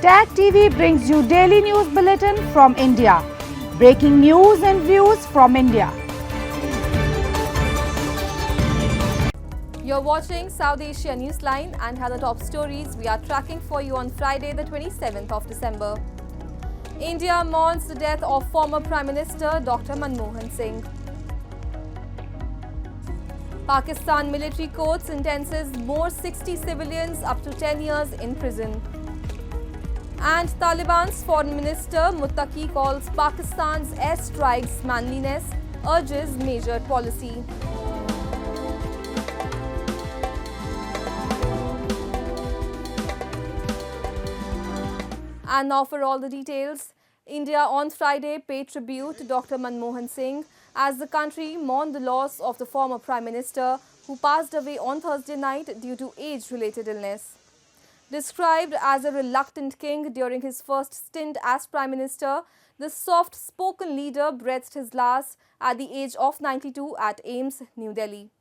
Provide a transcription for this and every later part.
Tag TV brings you daily news bulletin from India. Breaking news and views from India. You're watching South Asia Newsline and have the top stories we are tracking for you on Friday the 27th of December. India mourns the death of former Prime Minister Dr. Manmohan Singh. Pakistan military court sentences more 60 civilians up to 10 years in prison. And Taliban's foreign minister Muttaqi calls Pakistan's airstrikes manliness, urges measured policy. And now for all the details. India on Friday paid tribute to Dr. Manmohan Singh as the country mourned the loss of the former Prime Minister who passed away on Thursday night due to age-related illness. Described as a reluctant king during his first stint as Prime Minister, the soft-spoken leader breathed his last at the age of 92 at AIIMS, New Delhi.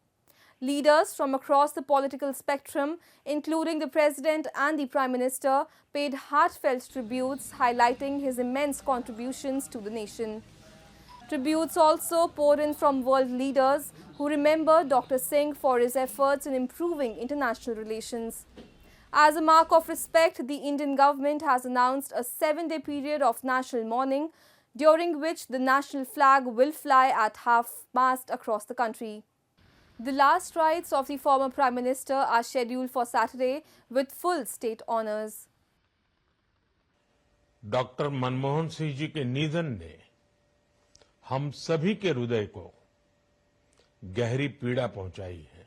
Leaders from across the political spectrum, including the President and the Prime Minister, paid heartfelt tributes, highlighting his immense contributions to the nation. Tributes also poured in from world leaders who remember Dr. Singh for his efforts in improving international relations. As a mark of respect, the Indian government has announced a 7-day period of national mourning, during which the national flag will fly at half-mast across the country. The last rites of the former Prime Minister are scheduled for Saturday with full state honours. Doctor Manmohan Singh ji के निधन ने हम सभी के हृदय को गहरी पीड़ा पहुंचाई है।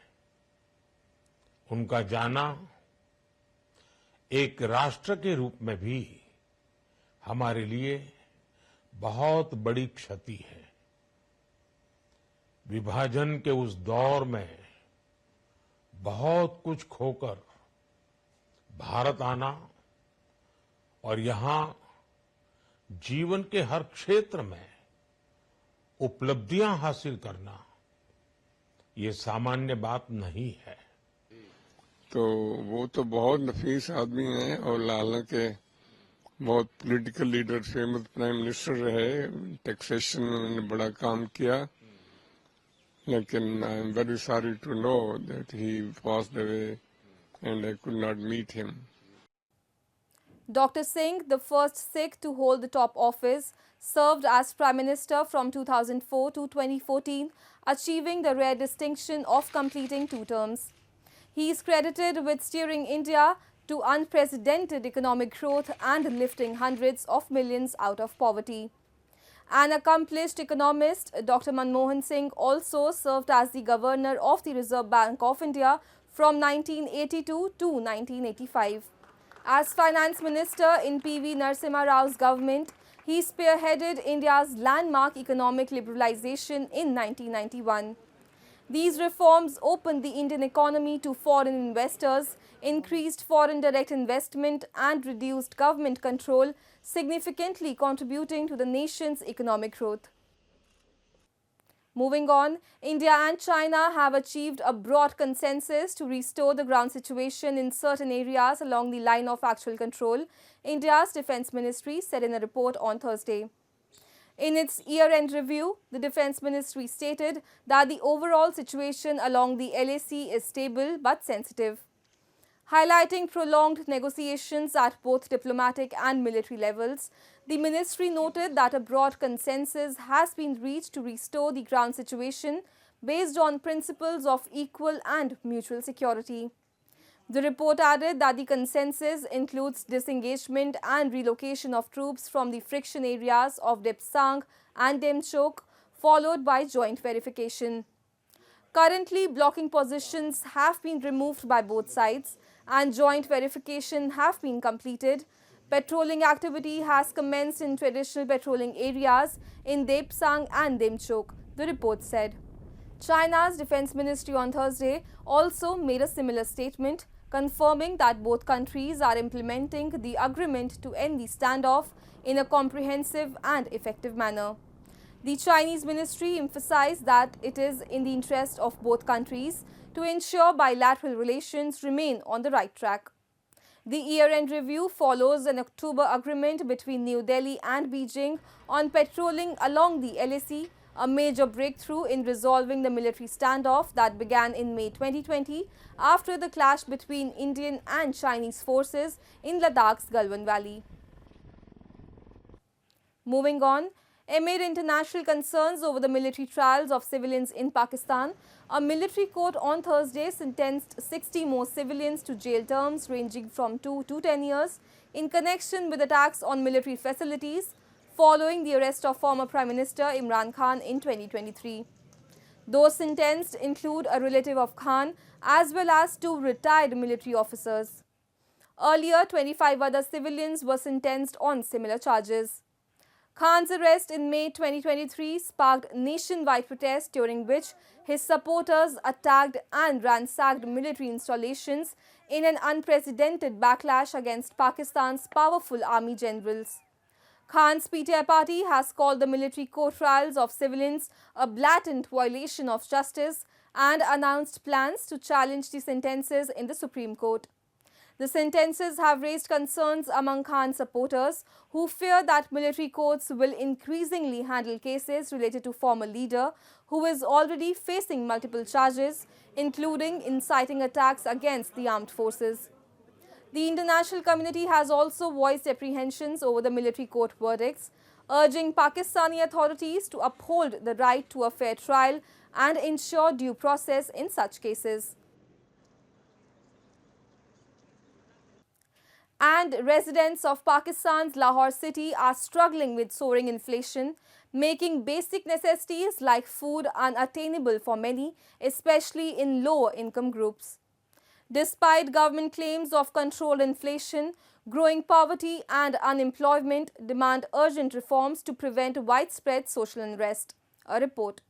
उनका जाना एक राष्ट्र के रूप में भी हमारे लिए बहुत बड़ी क्षति है। विभाजन के उस दौर में बहुत कुछ खोकर भारत आना और यहां जीवन के हर क्षेत्र में उपलब्धियां हासिल करना ये सामान्य बात नहीं है। तो वो तो बहुत नफीस आदमी हैं और लाला के बहुत political leader, famous prime minister रहे, टैक्सेशन में बड़ा काम किया, लेकिन I am very sorry to know that he passed away and I could not meet him. Dr. Singh, the first Sikh to hold the top office, served as Prime Minister from 2004 to 2014, achieving the rare distinction of completing 2 terms. He is credited with steering India to unprecedented economic growth and lifting hundreds of millions out of poverty. An accomplished economist, Dr. Manmohan Singh also served as the Governor of the Reserve Bank of India from 1982 to 1985. As Finance Minister in P.V. Narasimha Rao's government, he spearheaded India's landmark economic liberalization in 1991. These reforms opened the Indian economy to foreign investors, increased foreign direct investment and reduced government control, significantly contributing to the nation's economic growth. Moving on, India and China have achieved a broad consensus to restore the ground situation in certain areas along the line of actual control, India's Defence Ministry said in a report on Thursday. In its year-end review, the Defence Ministry stated that the overall situation along the LAC is stable but sensitive. Highlighting prolonged negotiations at both diplomatic and military levels, the ministry noted that a broad consensus has been reached to restore the ground situation based on principles of equal and mutual security. The report added that the consensus includes disengagement and relocation of troops from the friction areas of Depsang and Demchok, followed by joint verification. Currently, blocking positions have been removed by both sides and joint verification have been completed. Patrolling activity has commenced in traditional patrolling areas in Depsang and Demchok, the report said. China's Defence Ministry on Thursday also made a similar statement, confirming that both countries are implementing the agreement to end the standoff in a comprehensive and effective manner. The Chinese ministry emphasized that it is in the interest of both countries to ensure bilateral relations remain on the right track. The year-end review follows an October agreement between New Delhi and Beijing on patrolling along the LAC, a major breakthrough in resolving the military standoff that began in May 2020 after the clash between Indian and Chinese forces in Ladakh's Galwan Valley. Moving on, amid international concerns over the military trials of civilians in Pakistan, a military court on Thursday sentenced 60 more civilians to jail terms ranging from 2 to 10 years in connection with attacks on military facilities following the arrest of former Prime Minister Imran Khan in 2023. Those sentenced include a relative of Khan as well as 2 retired military officers. Earlier, 25 other civilians were sentenced on similar charges. Khan's arrest in May 2023 sparked nationwide protests during which his supporters attacked and ransacked military installations in an unprecedented backlash against Pakistan's powerful army generals. Khan's PTI party has called the military court trials of civilians a blatant violation of justice and announced plans to challenge the sentences in the Supreme Court. The sentences have raised concerns among Khan's supporters who fear that military courts will increasingly handle cases related to former leader who is already facing multiple charges, including inciting attacks against the armed forces. The international community has also voiced apprehensions over the military court verdicts, urging Pakistani authorities to uphold the right to a fair trial and ensure due process in such cases. And residents of Pakistan's Lahore city are struggling with soaring inflation, making basic necessities like food unattainable for many, especially in lower income groups. Despite government claims of controlled inflation, growing poverty and unemployment demand urgent reforms to prevent widespread social unrest. A report.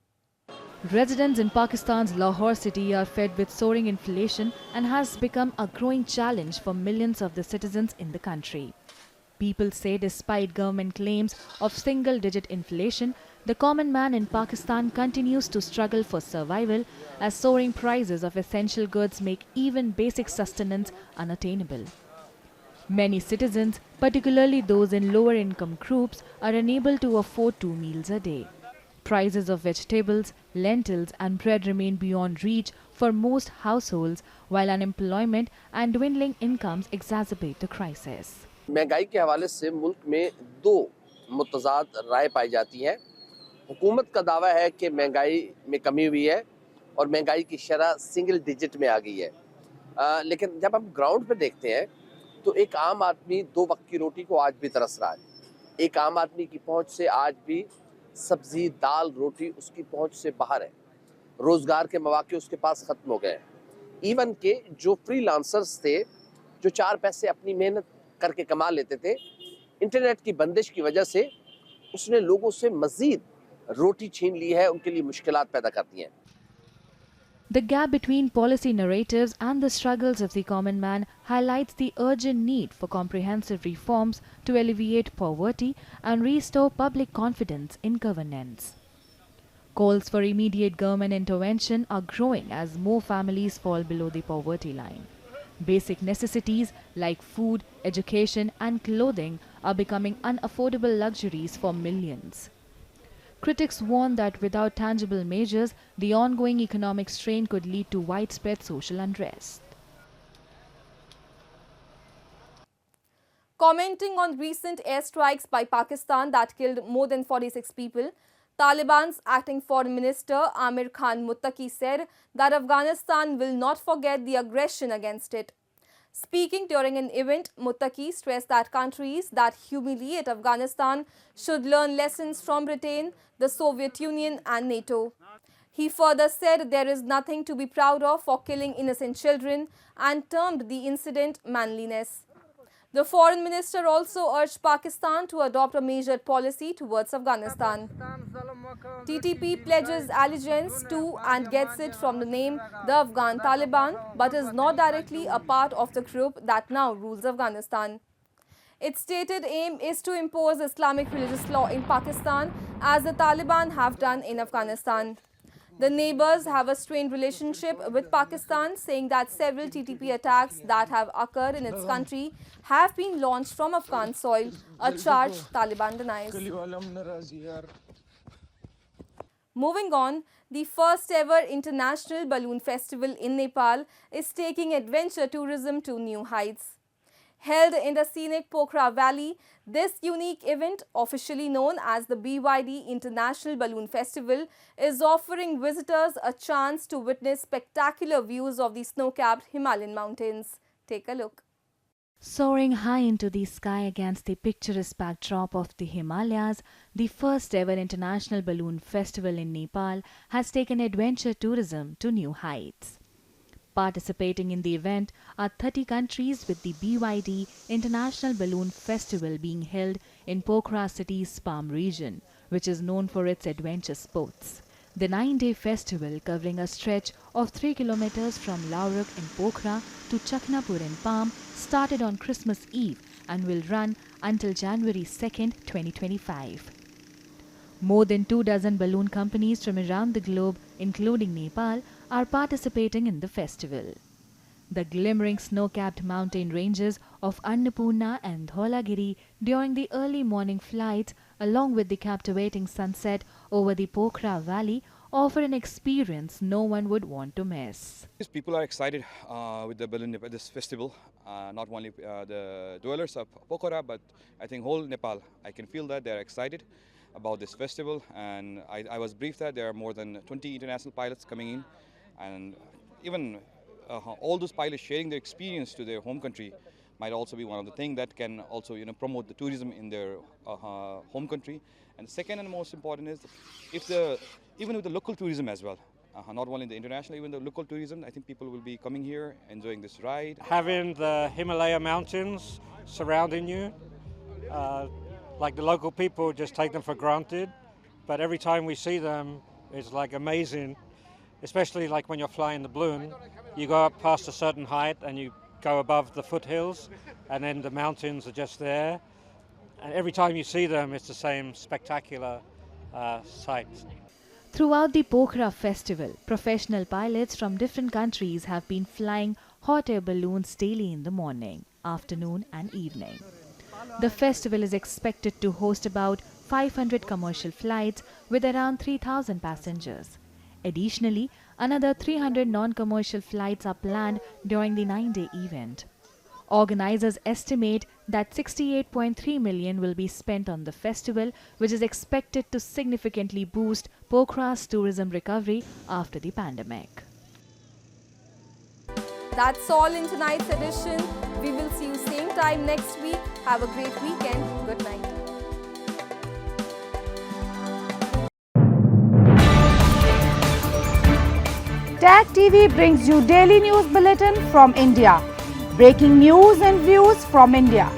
Residents in Pakistan's Lahore city are fed with soaring inflation and has become a growing challenge for millions of the citizens in the country. People say despite government claims of single-digit inflation, the common man in Pakistan continues to struggle for survival as soaring prices of essential goods make even basic sustenance unattainable. Many citizens, particularly those in lower income groups, are unable to afford 2 meals a day. Prices of vegetables, lentils and bread remain beyond reach for most households, while unemployment and dwindling incomes exacerbate the crisis. महंगाई के हवाले से मुल्क में 2 मुतज़ाद राय पाई जाती हैं। हुकूमत का दावा है कि महंगाई में कमी हुई है और महंगाई की शरह सिंगल डिजिट में आ गई है, लेकिन जब हम ग्राउंड पर देखते हैं तो एक आम आदमी 2 वक्त की रोटी को आज भी तरस रहा है। एक आम आदमी की पहुंच से आज भी सब्जी, दाल, रोटी उसकी पहुंच से बाहर है। रोजगार के मौके उसके पास खत्म हो गए हैं। इवन के जो फ्रीलांसर्स थे, जो 4 पैसे अपनी मेहनत करके कमा लेते थे, इंटरनेट की बंदिश की वजह से उसने लोगों से मजीद रोटी छीन ली है, उनके लिए मुश्किलात पैदा कर दी हैं। The gap between policy narratives and the struggles of the common man highlights the urgent need for comprehensive reforms to alleviate poverty and restore public confidence in governance. Calls for immediate government intervention are growing as more families fall below the poverty line. Basic necessities like food, education and clothing are becoming unaffordable luxuries for millions. Critics warn that without tangible measures, the ongoing economic strain could lead to widespread social unrest. Commenting on recent airstrikes by Pakistan that killed more than 46 people, Taliban's acting foreign minister Amir Khan Muttaqi said that Afghanistan will not forget the aggression against it. Speaking during an event, Muttaqi stressed that countries that humiliate Afghanistan should learn lessons from Britain, the Soviet Union and NATO. He further said there is nothing to be proud of for killing innocent children and termed the incident manliness. The foreign minister also urged Pakistan to adopt a measured policy towards Afghanistan. TTP pledges allegiance to and gets it from the name the Afghan Taliban, but is not directly a part of the group that now rules Afghanistan. Its stated aim is to impose Islamic religious law in Pakistan, as the Taliban have done in Afghanistan. The neighbors have a strained relationship with Pakistan, saying that several TTP attacks that have occurred in its country have been launched from Afghan soil, a charge Taliban denies. Moving on, the first ever International Balloon Festival in Nepal is taking adventure tourism to new heights. Held in the scenic Pokhara Valley, this unique event, officially known as the BYD International Balloon Festival, is offering visitors a chance to witness spectacular views of the snow-capped Himalayan mountains. Take a look. Soaring high into the sky against the picturesque backdrop of the Himalayas, the first ever International Balloon Festival in Nepal has taken adventure tourism to new heights. Participating in the event are 30 countries, with the BYD International Balloon Festival being held in Pokhara city's Palm region, which is known for its adventure sports. The 9-day festival, covering a stretch of 3 kilometers from Lauruk in Pokhara to Chaknapur in Palm, started on Christmas Eve and will run until January 2nd, 2025. More than 24 balloon companies from around the globe, including Nepal, are participating in the festival. The glimmering snow-capped mountain ranges of Annapurna and Dholagiri during the early morning flights, along with the captivating sunset over the Pokhara Valley, offer an experience no one would want to miss. People are excited with the balloon this festival. Not only the dwellers of Pokhara, but I think whole Nepal. I can feel that they are excited about this festival, and I was briefed that there are more than 20 international pilots coming in, and even all those pilots sharing their experience to their home country might also be one of the things that can also promote the tourism in their home country. And the second and most important is even with the local tourism as well, not only the international, even the local tourism. I think people will be coming here, enjoying this ride. Having the Himalaya mountains surrounding you, like the local people just take them for granted, but every time we see them, it's like amazing. Especially like when you're flying the balloon, you go up past a certain height and you go above the foothills, and then the mountains are just there. And every time you see them, it's the same spectacular sight. Throughout the Pokhara festival, professional pilots from different countries have been flying hot air balloons daily in the morning, afternoon and evening. The festival is expected to host about 500 commercial flights with around 3,000 passengers. Additionally, another 300 non-commercial flights are planned during the 9-day event. Organizers estimate that 68.3 million will be spent on the festival, which is expected to significantly boost Pokhara's tourism recovery after the pandemic. That's all in tonight's edition. We will see you same time next week. Have a great weekend. Good night. Tag TV brings you daily news bulletin from India. Breaking news and views from India.